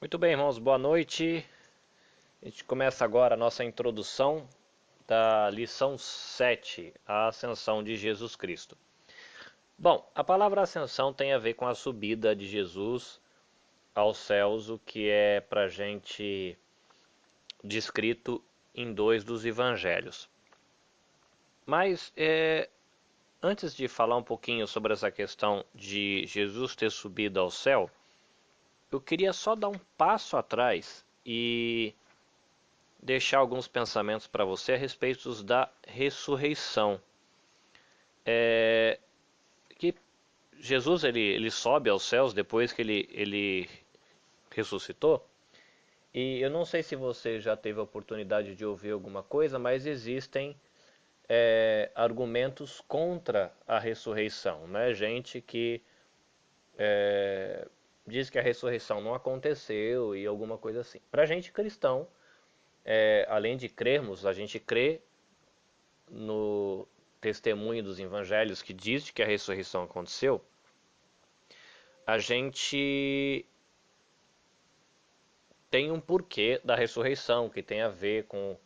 Muito bem, irmãos, boa noite. A gente começa agora a nossa introdução da lição 7, a ascensão de Jesus Cristo. Bom, a palavra ascensão tem a ver com a subida de Jesus aos céus, o que é para gente descrito em dois dos evangelhos. Mas antes de falar um pouquinho sobre essa questão de Jesus ter subido ao céu, eu queria só dar um passo atrás e deixar alguns pensamentos para você a respeito da ressurreição. Que Jesus ele sobe aos céus depois que ele ressuscitou. E eu não sei se você já teve a oportunidade de ouvir alguma coisa, mas existem argumentos contra a ressurreição, né? Gente que diz que a ressurreição não aconteceu e alguma coisa assim. Para a gente cristão, além de crermos, a gente crê no testemunho dos evangelhos que diz que a ressurreição aconteceu, a gente tem um porquê da ressurreição que tem a ver com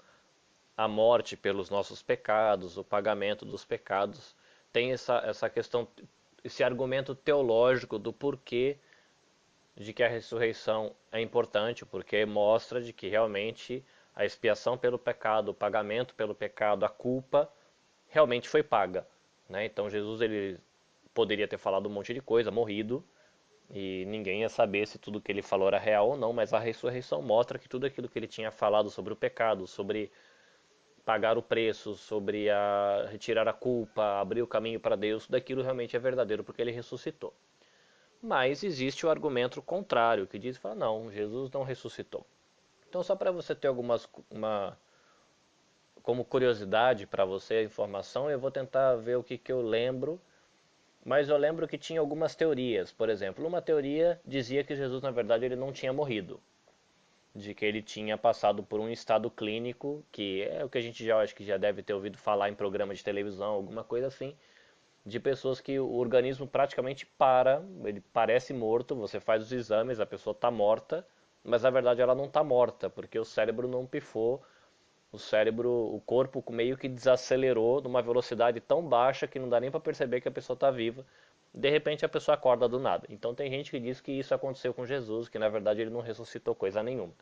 a morte pelos nossos pecados, o pagamento dos pecados. Tem essa questão, esse argumento teológico do porquê de que a ressurreição é importante, porque mostra de que realmente a expiação pelo pecado, o pagamento pelo pecado, a culpa realmente foi paga, né? Então Jesus ele poderia ter falado um monte de coisa, morrido, e ninguém ia saber se tudo que ele falou era real ou não, mas a ressurreição mostra que tudo aquilo que ele tinha falado sobre o pecado, sobre pagar o preço, sobre retirar a culpa, abrir o caminho para Deus, tudo aquilo realmente é verdadeiro porque ele ressuscitou. Mas existe o argumento contrário, que diz, fala, não, Jesus não ressuscitou. Então só para você ter como curiosidade para você a informação, eu vou tentar ver o que eu lembro. Mas eu lembro que tinha algumas teorias. Por exemplo, uma teoria dizia que Jesus, na verdade, ele não tinha morrido. De que ele tinha passado por um estado clínico, que é o que a gente já acho que já deve ter ouvido falar em programa de televisão, alguma coisa assim, de pessoas que o organismo praticamente para, ele parece morto, você faz os exames, a pessoa está morta, mas na verdade ela não está morta, porque o cérebro não pifou, o corpo meio que desacelerou numa velocidade tão baixa que não dá nem para perceber que a pessoa está viva. De repente a pessoa acorda do nada. Então tem gente que diz que isso aconteceu com Jesus, que na verdade ele não ressuscitou coisa nenhuma.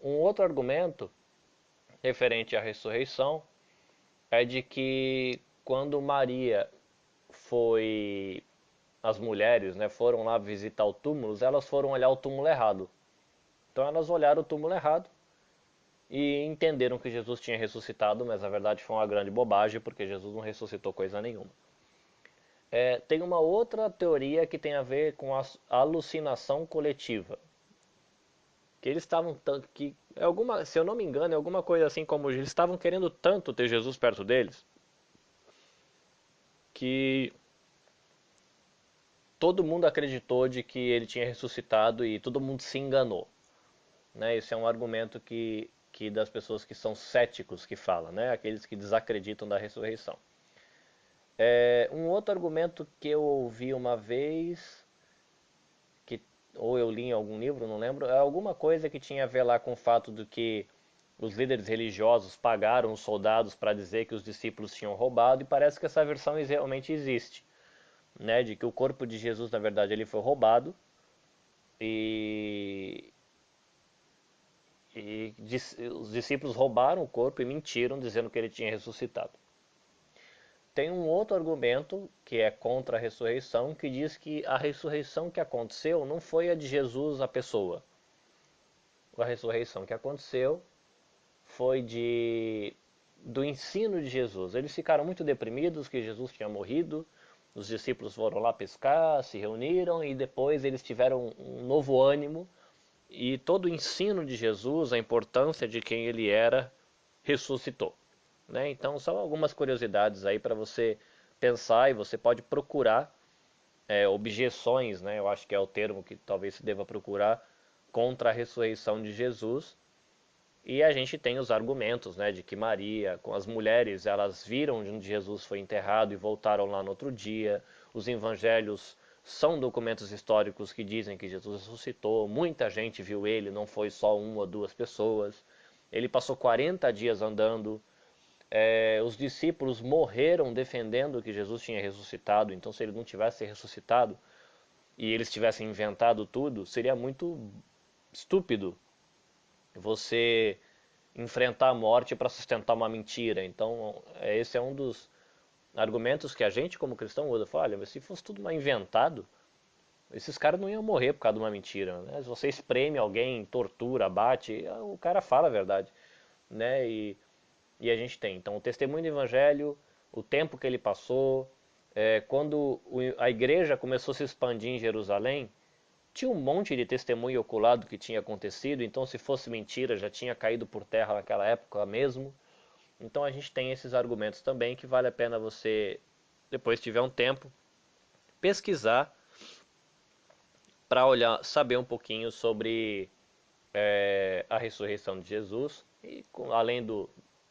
Um outro argumento referente à ressurreição é de que quando Maria foi, as mulheres, né, foram lá visitar o túmulo, elas foram olhar o túmulo errado. Então elas olharam o túmulo errado e entenderam que Jesus tinha ressuscitado, mas na verdade foi uma grande bobagem, porque Jesus não ressuscitou coisa nenhuma. Tem uma outra teoria que tem a ver com a alucinação coletiva. Que eles estavam tanto que se eu não me engano, é alguma coisa assim como eles estavam querendo tanto ter Jesus perto deles que todo mundo acreditou de que ele tinha ressuscitado e todo mundo se enganou, né? Esse é um argumento que das pessoas que são céticos que falam, né? Aqueles que desacreditam da ressurreição. Um outro argumento que eu ouvi uma vez, que ou eu li em algum livro, não lembro, é alguma coisa que tinha a ver lá com o fato de que os líderes religiosos pagaram os soldados para dizer que os discípulos tinham roubado, e parece que essa versão realmente existe, né? De que o corpo de Jesus, na verdade, ele foi roubado e, os discípulos roubaram o corpo e mentiram dizendo que ele tinha ressuscitado. Tem um outro argumento que é contra a ressurreição, que diz que a ressurreição que aconteceu não foi a de Jesus, a pessoa. A ressurreição que aconteceu foi do ensino de Jesus. Eles ficaram muito deprimidos que Jesus tinha morrido. Os discípulos foram lá pescar, se reuniram e depois eles tiveram um novo ânimo. E todo o ensino de Jesus, a importância de quem ele era, ressuscitou, né? Então são algumas curiosidades aí para você pensar, e você pode procurar objeções, né? Eu acho que é o termo que talvez se deva procurar contra a ressurreição de Jesus. E a gente tem os argumentos, né, de que Maria, com as mulheres, elas viram onde Jesus foi enterrado e voltaram lá no outro dia. Os evangelhos São documentos históricos que dizem que Jesus ressuscitou, muita gente viu ele, não foi só uma ou duas pessoas. Ele passou 40 dias andando. Os discípulos morreram defendendo que Jesus tinha ressuscitado, então se ele não tivesse ressuscitado e eles tivessem inventado tudo, seria muito estúpido você enfrentar a morte para sustentar uma mentira. Então, esse é um dos argumentos que a gente, como cristão, usa. Fala, olha, mas se fosse tudo mal inventado, esses caras não iam morrer por causa de uma mentira, né? Se você espreme alguém, tortura, bate, o cara fala a verdade, né? E a gente tem. Então, o testemunho do evangelho, o tempo que ele passou, quando a igreja começou a se expandir em Jerusalém, tinha um monte de testemunho ocular do que tinha acontecido, então se fosse mentira já tinha caído por terra naquela época mesmo. Então a gente tem esses argumentos também que vale a pena você, depois tiver um tempo, pesquisar para olhar, saber um pouquinho sobre a ressurreição de Jesus e além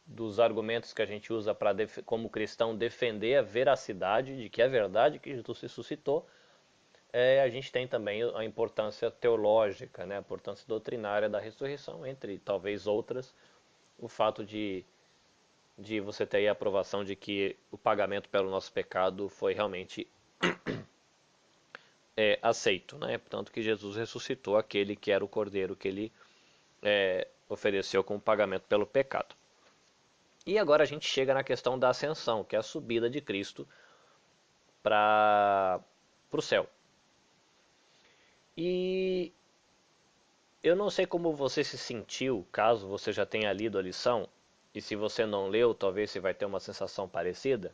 dos argumentos que a gente usa para como cristão defender a veracidade de que é verdade que Jesus ressuscitou, a gente tem também a importância teológica, né, a importância doutrinária da ressurreição, entre talvez outras, o fato de você ter a aprovação de que o pagamento pelo nosso pecado foi realmente aceito, né? Portanto, que Jesus ressuscitou aquele que era o cordeiro que ele ofereceu como pagamento pelo pecado. E agora a gente chega na questão da ascensão, que é a subida de Cristo para o céu. E eu não sei como você se sentiu, caso você já tenha lido a lição, e se você não leu, talvez você vai ter uma sensação parecida.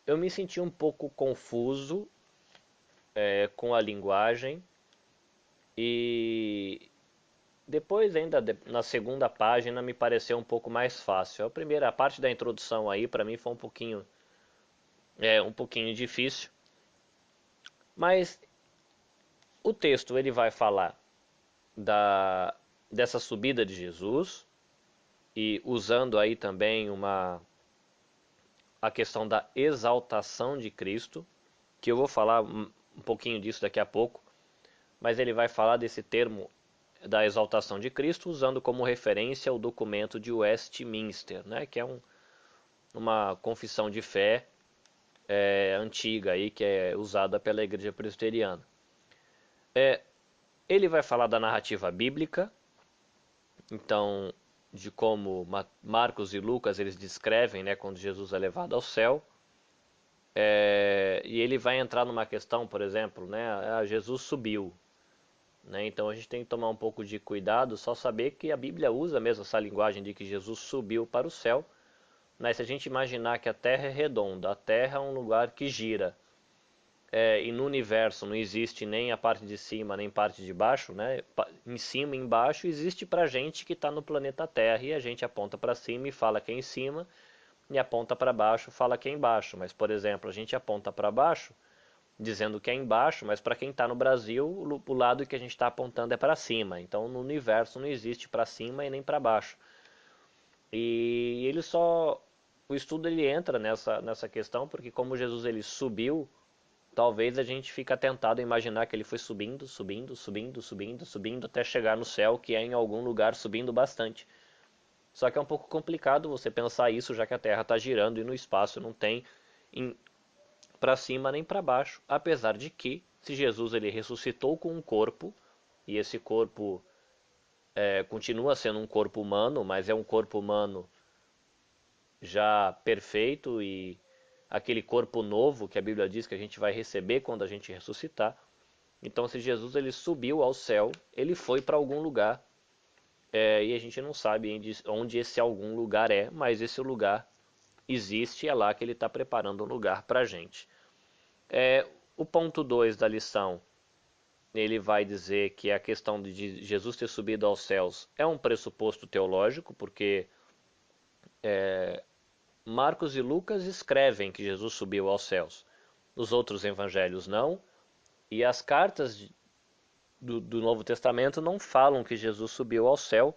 Eu me senti um pouco confuso com a linguagem e depois ainda na segunda página me pareceu um pouco mais fácil. A primeira parte da introdução aí para mim foi um pouquinho difícil, mas o texto ele vai falar da dessa subida de Jesus e usando aí também a questão da exaltação de Cristo, que eu vou falar um pouquinho disso daqui a pouco, mas ele vai falar desse termo da exaltação de Cristo usando como referência o documento de Westminster, né, que é uma confissão de fé antiga aí, que é usada pela Igreja Presbiteriana. Ele vai falar da narrativa bíblica, então de como Marcos e Lucas eles descrevem, né, quando Jesus é levado ao céu. E ele vai entrar numa questão, por exemplo, né, Jesus subiu, né, então a gente tem que tomar um pouco de cuidado, só saber que a Bíblia usa mesmo essa linguagem de que Jesus subiu para o céu, né, se a gente imaginar que a Terra é redonda, a Terra é um lugar que gira, e no universo não existe nem a parte de cima nem parte de baixo, né, em cima e embaixo existe para a gente que está no planeta Terra e a gente aponta para cima e fala que é em cima e aponta para baixo fala que é embaixo, mas por exemplo a gente aponta para baixo dizendo que é embaixo, mas para quem está no Brasil o lado que a gente está apontando é para cima, então no universo não existe para cima e nem para baixo. E ele só o estudo ele entra nessa questão porque como Jesus ele subiu, talvez a gente fique tentado a imaginar que ele foi subindo, subindo, subindo, subindo, subindo até chegar no céu, que é em algum lugar subindo bastante. Só que é um pouco complicado você pensar isso, já que a Terra está girando e no espaço não tem para cima nem para baixo. Apesar de que, se Jesus ele ressuscitou com um corpo, e esse corpo continua sendo um corpo humano, mas é um corpo humano já perfeito e aquele corpo novo que a Bíblia diz que a gente vai receber quando a gente ressuscitar. Então, se Jesus ele subiu ao céu, ele foi para algum lugar e a gente não sabe onde esse algum lugar é, mas esse lugar existe e é lá que ele está preparando um lugar para a gente. O ponto 2 da lição, ele vai dizer que a questão de Jesus ter subido aos céus é um pressuposto teológico, porque Marcos e Lucas escrevem que Jesus subiu aos céus. Os outros evangelhos não, e as cartas do Novo Testamento não falam que Jesus subiu ao céu,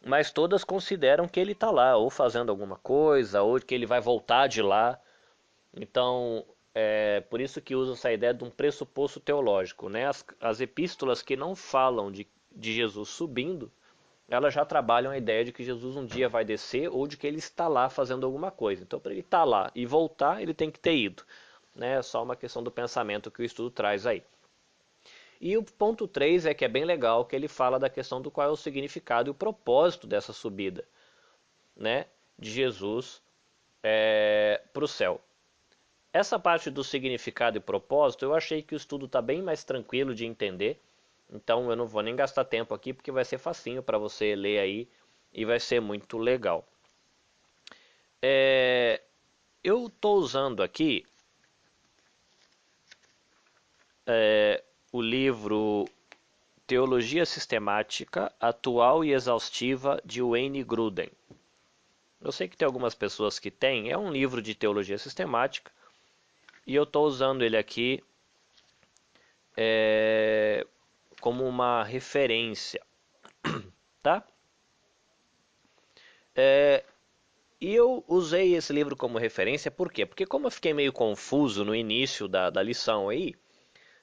mas todas consideram que ele está lá, ou fazendo alguma coisa, ou que ele vai voltar de lá. Então, É por isso que usa essa ideia de um pressuposto teológico, né? As epístolas que não falam de Jesus subindo, elas já trabalham a ideia de que Jesus um dia vai descer ou de que ele está lá fazendo alguma coisa. Então, para ele estar lá e voltar, ele tem que ter ido. Né? É só uma questão do pensamento que o estudo traz aí. E o ponto 3 é que é bem legal, que ele fala da questão do qual é o significado e o propósito dessa subida, né, de Jesus para o céu. Essa parte do significado e propósito, eu achei que o estudo está bem mais tranquilo de entender, então eu não vou nem gastar tempo aqui, porque vai ser facinho para você ler aí e vai ser muito legal. Eu estou usando aqui o livro Teologia Sistemática, Atual e Exaustiva, de Wayne Grudem. Eu sei que tem algumas pessoas que têm, é um livro de teologia sistemática, e eu estou usando ele aqui como uma referência, tá? E eu usei esse livro como referência, por quê? Porque como eu fiquei meio confuso no início da lição aí,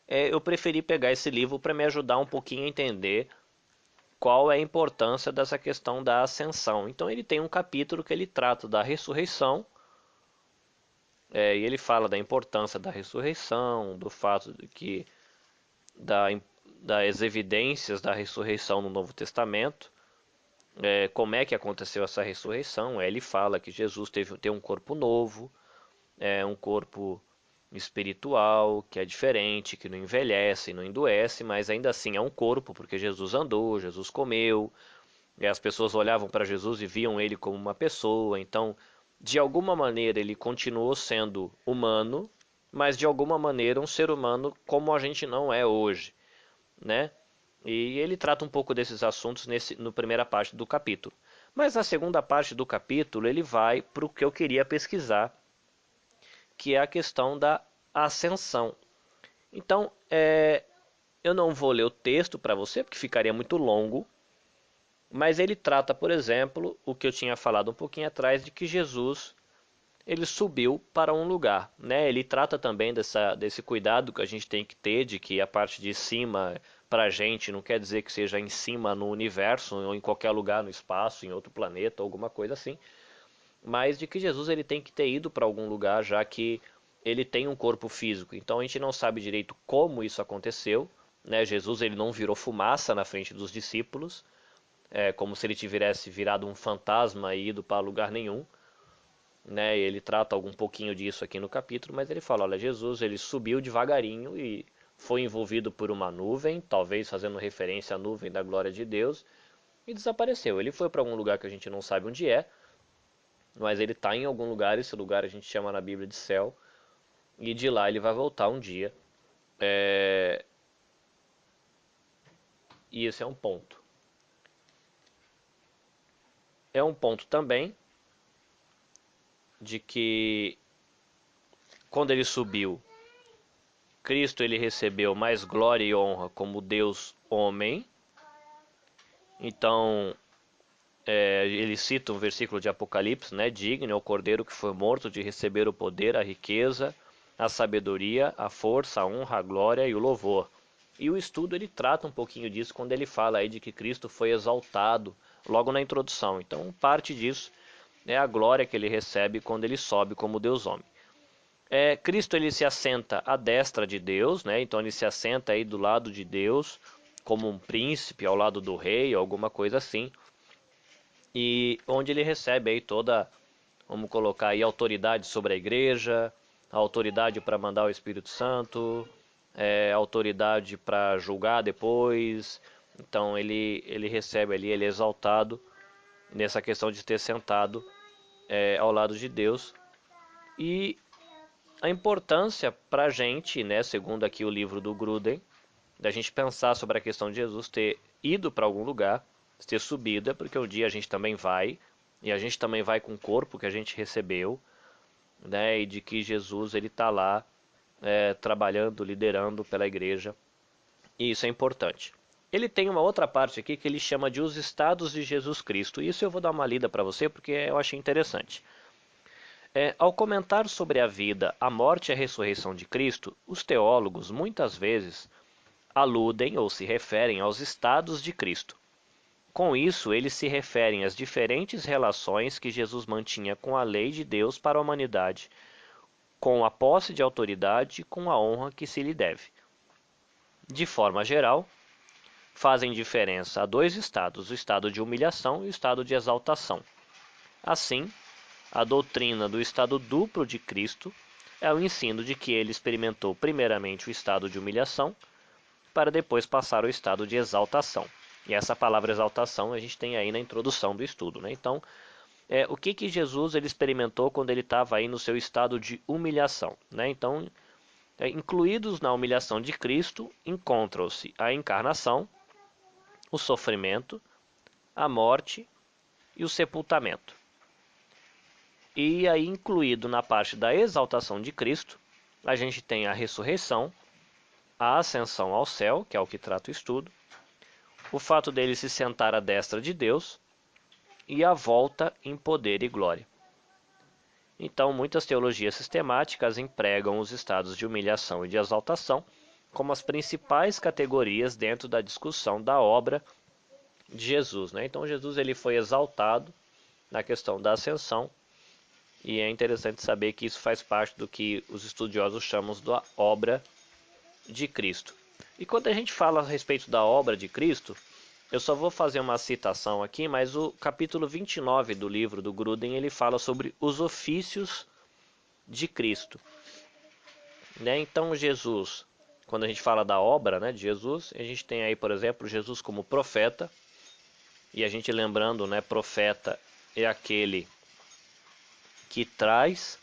eu preferi pegar esse livro para me ajudar um pouquinho a entender qual é a importância dessa questão da ascensão. Então ele tem um capítulo que ele trata da ressurreição, e ele fala da importância da ressurreição, do fato de que da, das evidências da ressurreição no Novo Testamento, como é que aconteceu essa ressurreição. Ele fala que Jesus tem um corpo novo, um corpo espiritual, que é diferente, que não envelhece, não endoece, mas ainda assim é um corpo, porque Jesus andou, Jesus comeu, e as pessoas olhavam para Jesus e viam ele como uma pessoa, então, de alguma maneira, ele continuou sendo humano, mas de alguma maneira um ser humano como a gente não é hoje, né? E ele trata um pouco desses assuntos no primeira parte do capítulo. Mas na segunda parte do capítulo ele vai para o que eu queria pesquisar, que é a questão da ascensão. Então, eu não vou ler o texto para você, porque ficaria muito longo, mas ele trata, por exemplo, o que eu tinha falado um pouquinho atrás, de que Jesus ele subiu para um lugar, né? Ele trata também desse cuidado que a gente tem que ter, de que a parte de cima para a gente não quer dizer que seja em cima no universo ou em qualquer lugar no espaço, em outro planeta, alguma coisa assim, mas de que Jesus ele tem que ter ido para algum lugar, já que ele tem um corpo físico. Então a gente não sabe direito como isso aconteceu, né? Jesus ele não virou fumaça na frente dos discípulos, como se ele tivesse virado um fantasma e ido para lugar nenhum, né? Ele trata algum pouquinho disso aqui no capítulo, mas ele fala, olha, Jesus ele subiu devagarinho e foi envolvido por uma nuvem, talvez fazendo referência à nuvem da glória de Deus, e desapareceu. Ele foi para algum lugar que a gente não sabe onde é, mas ele está em algum lugar, esse lugar a gente chama na Bíblia de céu, e de lá ele vai voltar um dia. E esse é um ponto. É um ponto também de que quando ele subiu, Cristo ele recebeu mais glória e honra como Deus homem. Então, ele cita um versículo de Apocalipse, né? Digno é o cordeiro que foi morto de receber o poder, a riqueza, a sabedoria, a força, a honra, a glória e o louvor. E o estudo ele trata um pouquinho disso quando ele fala aí de que Cristo foi exaltado logo na introdução. Então, parte disso é a glória que ele recebe quando ele sobe como Deus homem. Cristo ele se assenta à destra de Deus, né? Então ele se assenta aí do lado de Deus como um príncipe ao lado do rei, alguma coisa assim. E onde ele recebe aí toda, vamos colocar aí, autoridade sobre a igreja, autoridade para mandar o Espírito Santo, autoridade para julgar depois. Então ele recebe ali, ele é exaltado nessa questão de ter sentado ao lado de Deus. E a importância para a gente, né, segundo aqui o livro do Grudem, da gente pensar sobre a questão de Jesus ter ido para algum lugar, ter subido, porque um dia a gente também vai, e a gente também vai com o corpo que a gente recebeu, né, e de que Jesus ele está lá trabalhando, liderando pela igreja, e isso é importante. Ele tem uma outra parte aqui que ele chama de os estados de Jesus Cristo. Isso eu vou dar uma lida para você porque eu achei interessante. Ao comentar sobre a vida, a morte e a ressurreição de Cristo, os teólogos muitas vezes aludem ou se referem aos estados de Cristo. Com isso, eles se referem às diferentes relações que Jesus mantinha com a lei de Deus para a humanidade, com a posse de autoridade e com a honra que se lhe deve. De forma geral, fazem diferença a dois estados, o estado de humilhação e o estado de exaltação. Assim, a doutrina do estado duplo de Cristo é o ensino de que ele experimentou primeiramente o estado de humilhação, para depois passar ao estado de exaltação. E essa palavra exaltação a gente tem aí na introdução do estudo, né? Então, o que Jesus ele experimentou quando ele estava aí no seu estado de humilhação, né? Então, incluídos na humilhação de Cristo, encontram-se a encarnação, o sofrimento, a morte e o sepultamento. E aí, incluído na parte da exaltação de Cristo, a gente tem a ressurreição, a ascensão ao céu, que é o que trata o estudo, o fato dele se sentar à destra de Deus e a volta em poder e glória. Então, muitas teologias sistemáticas empregam os estados de humilhação e de exaltação como as principais categorias dentro da discussão da obra de Jesus, né? Então, Jesus ele foi exaltado na questão da ascensão, e é interessante saber que isso faz parte do que os estudiosos chamam da obra de Cristo. E quando a gente fala a respeito da obra de Cristo, eu só vou fazer uma citação aqui, mas o capítulo 29 do livro do Grudem, ele fala sobre os ofícios de Cristo. Né? Então Jesus, quando a gente fala da obra, né, de Jesus, a gente tem aí, por exemplo, Jesus como profeta, e a gente lembrando, né, profeta é aquele que traz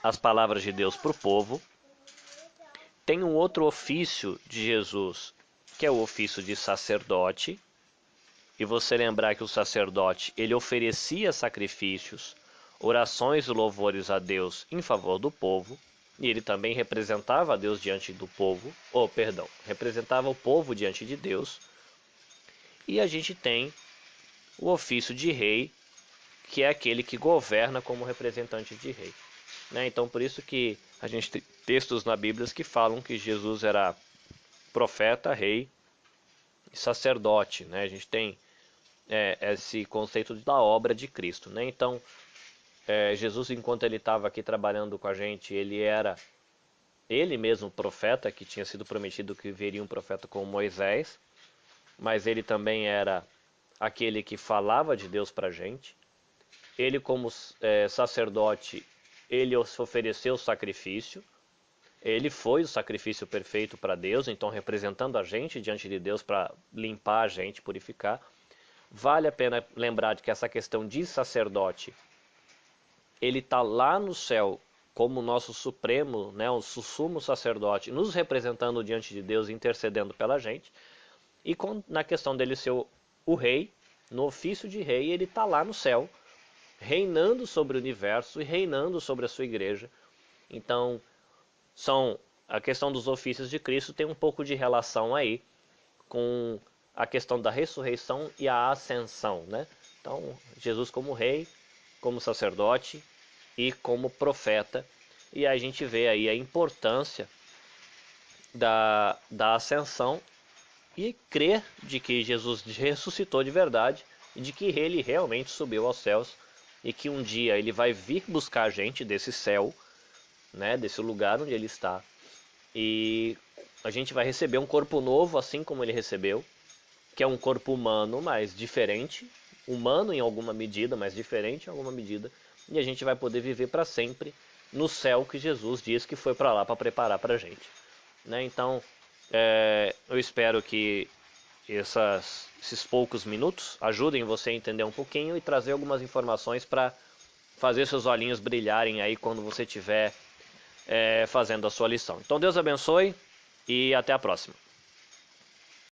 as palavras de Deus para o povo. Tem um outro ofício de Jesus, que é o ofício de sacerdote. E você lembrar que o sacerdote, ele oferecia sacrifícios, orações e louvores a Deus em favor do povo. E ele também representava a Deus diante do povo. Representava o povo diante de Deus. E a gente tem o ofício de rei, que é aquele que governa como representante de rei. Né? Então, por isso que a gente tem textos na Bíblia que falam que Jesus era profeta, rei e sacerdote. Né? A gente tem esse conceito da obra de Cristo. Né? Então, Jesus, enquanto ele estava aqui trabalhando com a gente, ele era ele mesmo profeta, que tinha sido prometido que viria um profeta como Moisés, mas ele também era aquele que falava de Deus para a gente. Ele, como sacerdote, ele ofereceu sacrifício. Ele foi o sacrifício perfeito para Deus, então representando a gente diante de Deus para limpar a gente, purificar. Vale a pena lembrar de que essa questão de sacerdote, ele está lá no céu como nosso supremo, né, o sumo sacerdote, nos representando diante de Deus, intercedendo pela gente. E na questão dele ser o rei, no ofício de rei, ele está lá no céu, reinando sobre o universo e reinando sobre a sua igreja. Então, a questão dos ofícios de Cristo tem um pouco de relação aí com a questão da ressurreição e a ascensão, né? Então, Jesus como rei, como sacerdote e como profeta. E a gente vê aí a importância da ascensão e crer de que Jesus ressuscitou de verdade e de que ele realmente subiu aos céus e que um dia ele vai vir buscar a gente desse céu, né, desse lugar onde ele está. E a gente vai receber um corpo novo, assim como ele recebeu, que é um corpo humano, mas diferente, humano em alguma medida, mas diferente em alguma medida, e a gente vai poder viver para sempre no céu que Jesus diz que foi para lá para preparar para a gente. Né? Então, eu espero que esses poucos minutos ajudem você a entender um pouquinho e trazer algumas informações para fazer seus olhinhos brilharem aí quando você estiver fazendo a sua lição. Então Deus abençoe e até a próxima.